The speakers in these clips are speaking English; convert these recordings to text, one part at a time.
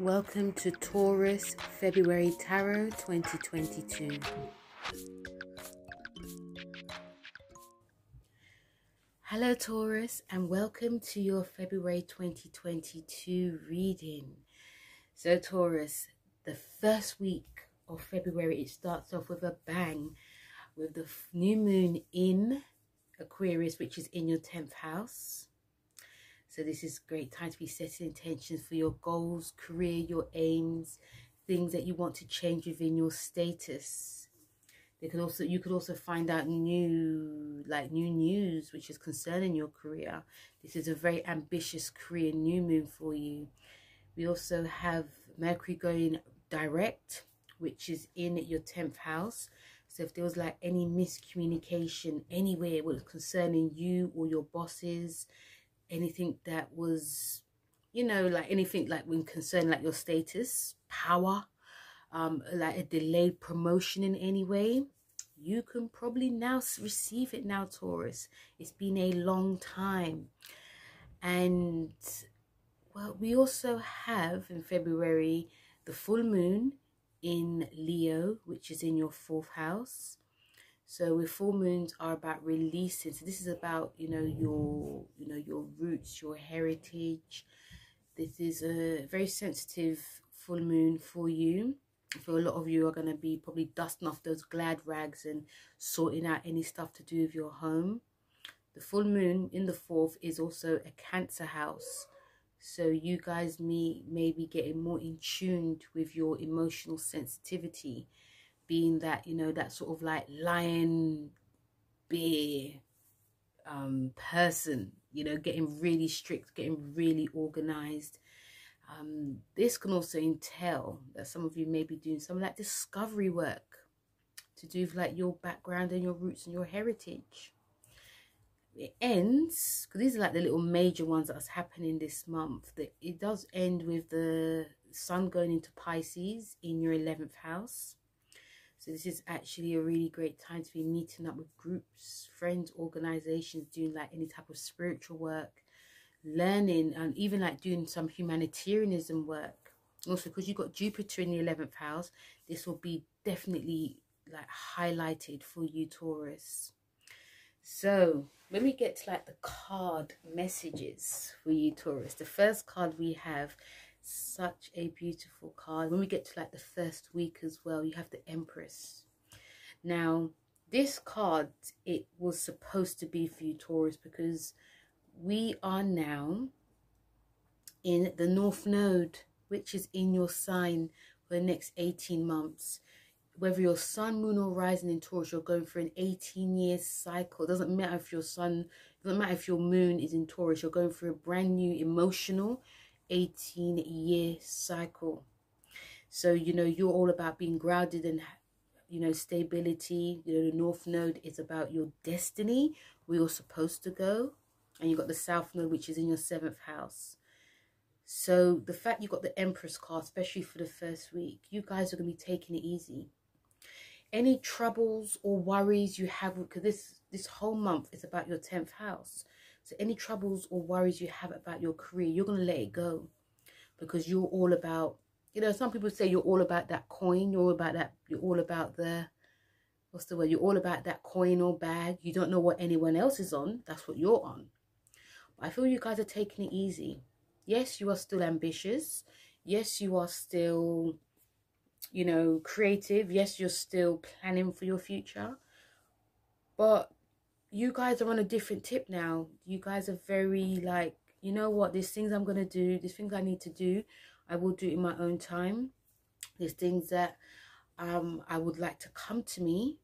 Welcome to Taurus February Tarot 2022. Hello Taurus, and welcome to your February 2022 reading. So Taurus, the first week of February, it starts off with a bang with the new moon in Aquarius, which is in your 10th house. So this is a great time to be setting intentions for your goals, career, your aims, things that you want to change within your status. You could also find out new news which is concerning your career. This is a very ambitious career new moon for you. We also have Mercury going direct, which is in your 10th house. So if there was like any miscommunication anywhere was concerning you or your bosses, anything that was, anything like when concerned like your status, power, like a delayed promotion in any way, you can probably now receive it now, Taurus. It's been a long time. And well, we also have in February the full moon in Leo, which is in your 4th house. So with full moons are about releasing. So this is about, your roots, your heritage. This is a very sensitive full moon for you. For a lot of you are going to be probably dusting off those glad rags and sorting out any stuff to do with your home. The full moon in the 4th is also a Cancer house. So you guys may be getting more in tune with your emotional sensitivity, being that, that sort of like lion, bear person, getting really strict, getting really organized. This can also entail that some of you may be doing some like discovery work to do with like your background and your roots and your heritage. It ends, because these are like the little major ones that's happening this month, that it does end with the sun going into Pisces in your 11th house. So this is actually a really great time to be meeting up with groups, friends, organizations, doing like any type of spiritual work, learning, and even like doing some humanitarianism work. Also, because you've got Jupiter in the 11th house, this will be definitely like highlighted for you, Taurus. So when we get to like the card messages for you, Taurus, the first card we have, such a beautiful card. When we get to like the first week as well, you have the Empress. Now this card, it was supposed to be for you, Taurus, because we are now in the North Node, which is in your sign for the next 18 months. Whether your sun, moon or rising in Taurus, you're going for an 18-year cycle. It doesn't matter if your sun, doesn't matter if your moon is in Taurus, you're going for a brand new emotional 18-year cycle. So, you're all about being grounded and, stability. The North Node is about your destiny, where you're supposed to go. And you've got the South Node, which is in your 7th house. So the fact you've got the Empress card, especially for the first week, you guys are going to be taking it easy. Any troubles or worries you have, because this whole month is about your 10th house. So any troubles or worries you have about your career, you're going to let it go. Because you're all about, some people say you're all about that coin. You're all about that. You're all about the, what's the word? You're all about that coin or bag. You don't know what anyone else is on. That's what you're on. But I feel you guys are taking it easy. Yes, you are still ambitious. Yes, you are still, creative. Yes, you're still planning for your future. But you guys are on a different tip now. You guys are very like, you know what, there's things I'm going to do. There's things I need to do. I will do it in my own time. There's things that I would like to come to me,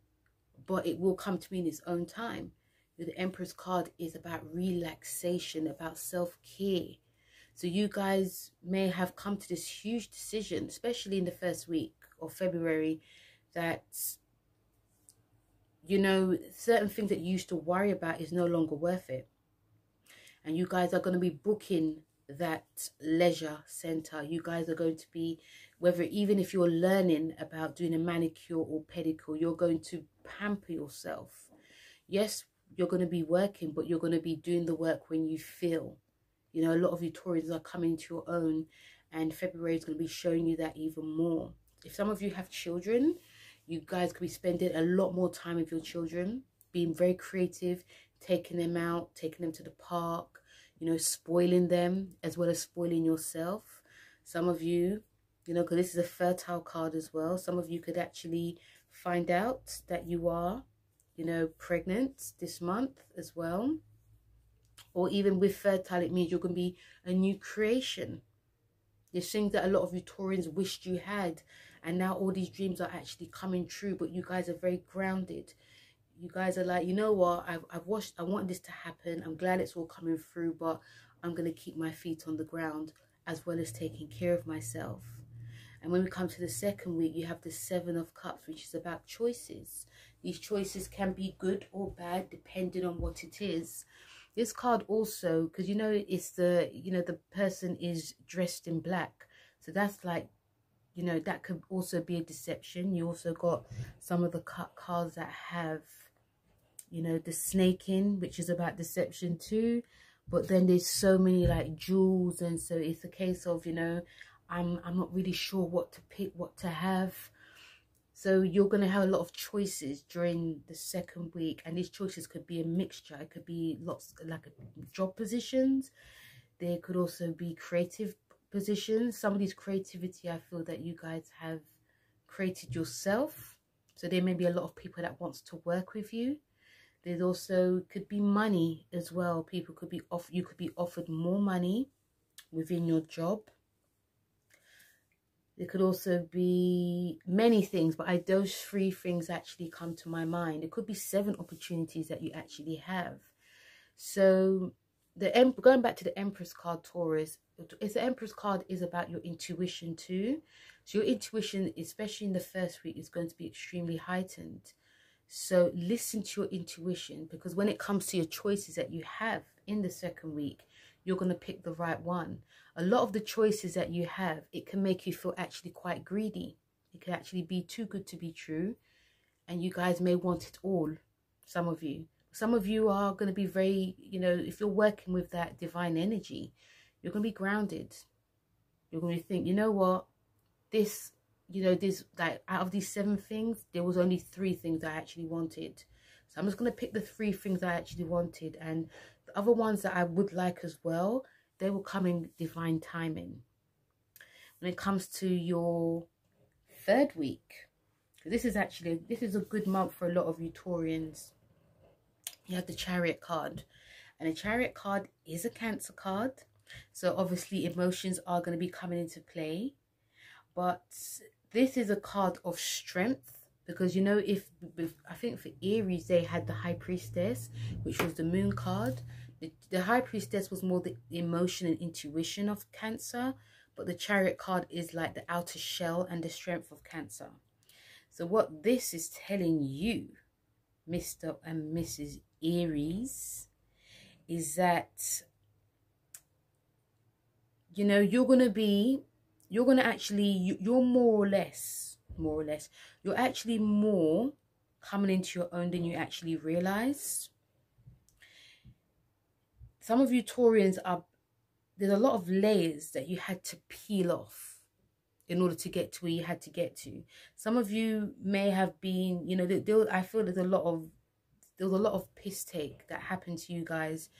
but it will come to me in its own time. The Empress card is about relaxation, about self-care. So you guys may have come to this huge decision, especially in the first week of February, that, certain things that you used to worry about is no longer worth it. And you guys are going to be booking that leisure center. You guys are going to be, even if you're learning about doing a manicure or pedicure, you're going to pamper yourself. Yes, you're going to be working, but you're going to be doing the work when you feel. A lot of you Taurus are coming to your own And February is going to be showing you that even more. If some of you have children, you guys could be spending a lot more time with your children, being very creative, taking them out, taking them to the park, you know, spoiling them as well as spoiling yourself. Some of you, you know, because this is a fertile card as well, some of you could actually find out that you are, you know, pregnant this month as well. Or even with fertile, it means you're going to be a new creation. There's things that a lot of you Taurians wished you had, and now all these dreams are actually coming true, but you guys are very grounded. You guys are like, you know what, I've watched, I want this to happen, I'm glad it's all coming through, but I'm going to keep my feet on the ground as well as taking care of myself. And when we come to the second week, you have the Seven of Cups, which is about choices. These choices can be good or bad depending on what it is. This card also, because you know, it's the, you know, the person is dressed in black. So that's like, you know, that could also be a deception. You also got some of the cards that have, you know, the snake in, which is about deception too. But then there's so many like jewels. And so it's a case of, you know, I'm not really sure what to pick, what to have. So you're going to have a lot of choices during the second week. And these choices could be a mixture. It could be lots like job positions. There could also be creative positions. Some of these creativity, I feel that you guys have created yourself. So there may be a lot of people that wants to work with you. There's also could be money as well. People could be you could be offered more money within your job. There could also be many things, but those three things actually come to my mind. It could be 7 opportunities that you actually have. So going back to the Empress card, Taurus, the Empress card is about your intuition too. So your intuition, especially in the first week, is going to be extremely heightened. So listen to your intuition, because when it comes to your choices that you have in the second week, you're going to pick the right one. A lot of the choices that you have, it can make you feel actually quite greedy. It can actually be too good to be true. And you guys may want it all, some of you. Some of you are going to be very, you know, if you're working with that divine energy, you're going to be grounded. You're going to think, you know what, this, you know, this, like out of these 7 things, there was only 3 things I actually wanted. So I'm just going to pick the 3 things I actually wanted. And the other ones that I would like as well, they will come in divine timing. When it comes to your third week, this is a good month for a lot of you Taurians. You have the Chariot card, and the Chariot card is a Cancer card. So obviously emotions are going to be coming into play, but this is a card of strength, because you know, if I think for Aries they had the High Priestess, which was the Moon card. The High Priestess was more the emotion and intuition of Cancer, but the Chariot card is like the outer shell and the strength of Cancer. So what this is telling you, Mr. and Mrs. Aries, is that, you know, you're more or less, you're actually more coming into your own than you actually realize. Some of you Taurians there's a lot of layers that you had to peel off in order to get to where you had to get to. Some of you may have been, you know, I feel there's a lot of piss take that happened to you guys,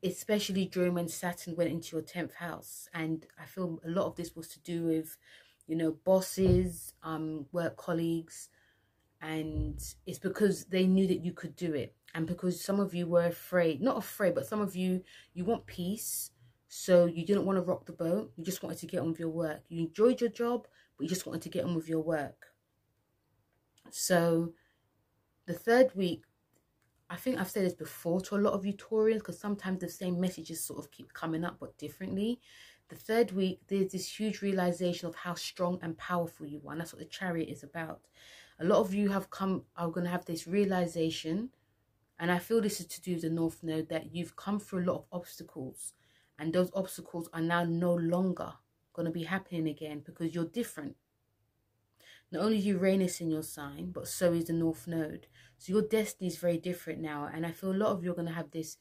especially during when Saturn went into your 10th house. And I feel a lot of this was to do with, you know, bosses, work colleagues, and it's because they knew that you could do it. And because some of you were afraid, not afraid, but some of you want peace. So you didn't want to rock the boat. You just wanted to get on with your work. You enjoyed your job, but you just wanted to get on with your work. So the third week, I think I've said this before to a lot of you Taurians, because sometimes the same messages sort of keep coming up, but differently. The third week, there's this huge realization of how strong and powerful you are. And that's what the Chariot is about. A lot of you are going to have this realization, and I feel this is to do with the North Node, that you've come through a lot of obstacles, and those obstacles are now no longer going to be happening again, because you're different. Not only is Uranus in your sign, but so is the North Node. So your destiny is very different now, and I feel a lot of you are going to have this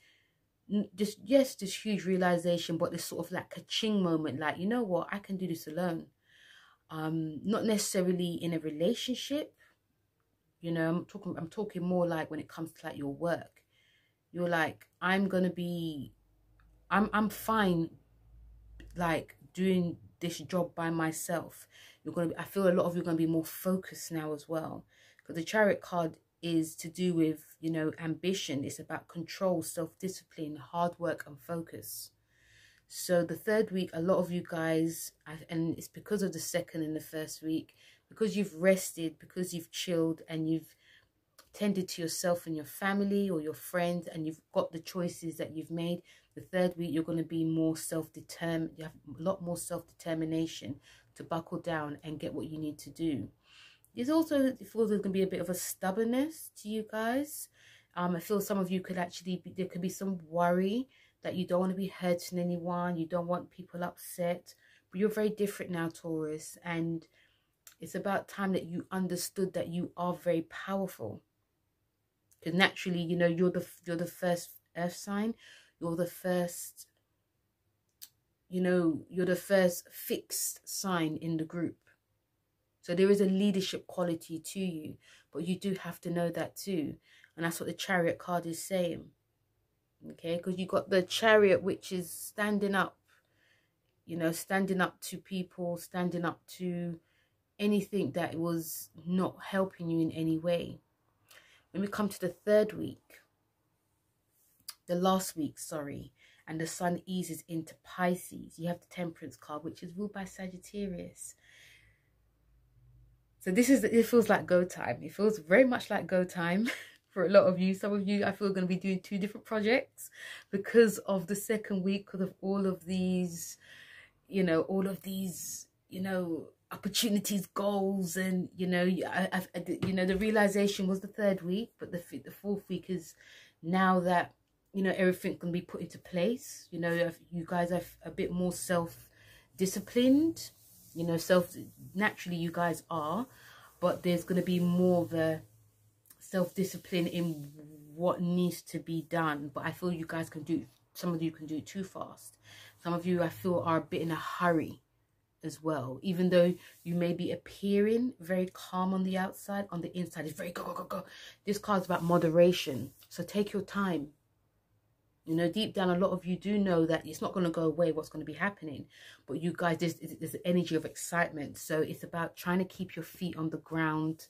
just, yes, this huge realization, but this sort of like ka-ching moment, like, you know what, I can do this alone. Not necessarily in a relationship, you know, I'm talking more like when it comes to like your work. You're like, I'm fine like doing this job by myself. I feel a lot of you are gonna be more focused now as well, because the Chariot card is to do with, you know, ambition. It's about control, self-discipline, hard work, and focus. So the third week, a lot of you guys, and it's because of the second and the first week, because you've rested, because you've chilled, and you've tended to yourself and your family or your friends, and you've got the choices that you've made. The third week, you're going to be more self-determined. You have a lot more self-determination to buckle down and get what you need to do. There's also, it feels there's going to be a bit of a stubbornness to you guys. I feel some of you could actually there could be some worry that you don't want to be hurting anyone. You don't want people upset. But you're very different now, Taurus. And it's about time that you understood that you are very powerful. Because naturally, you know, you're the first earth sign. You're the first, you know, you're the first fixed sign in the group. So there is a leadership quality to you, but you do have to know that too. And that's what the Chariot card is saying. Okay, because you got the Chariot, which is standing up, you know, standing up to people, standing up to anything that was not helping you in any way. When we come to the third week, the last week, sorry, and the sun eases into Pisces, you have the Temperance card, which is ruled by Sagittarius. So it feels like go time. It feels very much like go time for a lot of you. Some of you, I feel, are going to be doing 2 different projects because of the second week, because of all of these, you know, opportunities, goals, and, you know, the realization was the third week, but the fourth week is now that, you know, everything can be put into place. You know, you guys are a bit more self-disciplined, you know, naturally you guys are, but there's going to be more of a self-discipline in what needs to be done. But I feel you guys can do, some of you can do it too fast. Some of you, I feel, are a bit in a hurry as well. Even though you may be appearing very calm on the outside, on the inside it's very go, go, go, go. This card's about moderation. So take your time. You know, deep down, a lot of you do know that it's not going to go away what's going to be happening. But you guys, there's an energy of excitement. So it's about trying to keep your feet on the ground,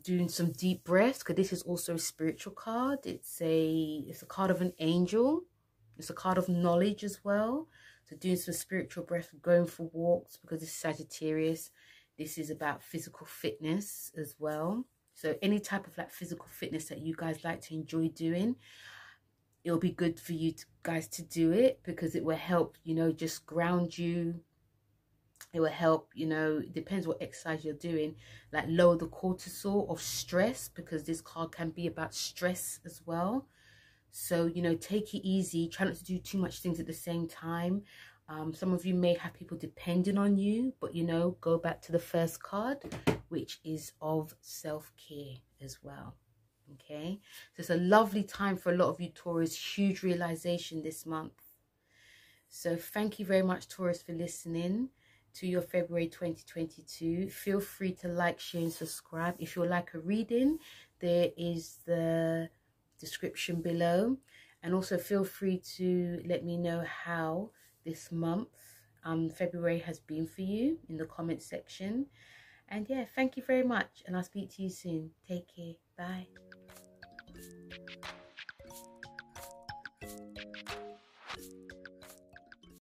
doing some deep breaths, because this is also a spiritual card. It's a card of an angel. It's a card of knowledge as well. So doing some spiritual breath, going for walks, because it's Sagittarius. This is about physical fitness as well. So any type of like physical fitness that you guys like to enjoy doing, it'll be good for you guys to do it, because it will help, you know, just ground you. It will help, you know, it depends what exercise you're doing, like lower the cortisol of stress, because this card can be about stress as well. So, you know, take it easy. Try not to do too much things at the same time. Some of you may have people depending on you, but, you know, go back to the first card, which is of self-care as well. Okay, so it's a lovely time for a lot of you, Taurus. Huge realization this month. So thank you very much, Taurus, for listening to your February 2022. Feel free to like, share, and subscribe. If you'd like a reading, there is the description below. And also feel free to let me know how this month, February, has been for you in the comment section. And yeah, thank you very much. And I'll speak to you soon. Take care. Bye.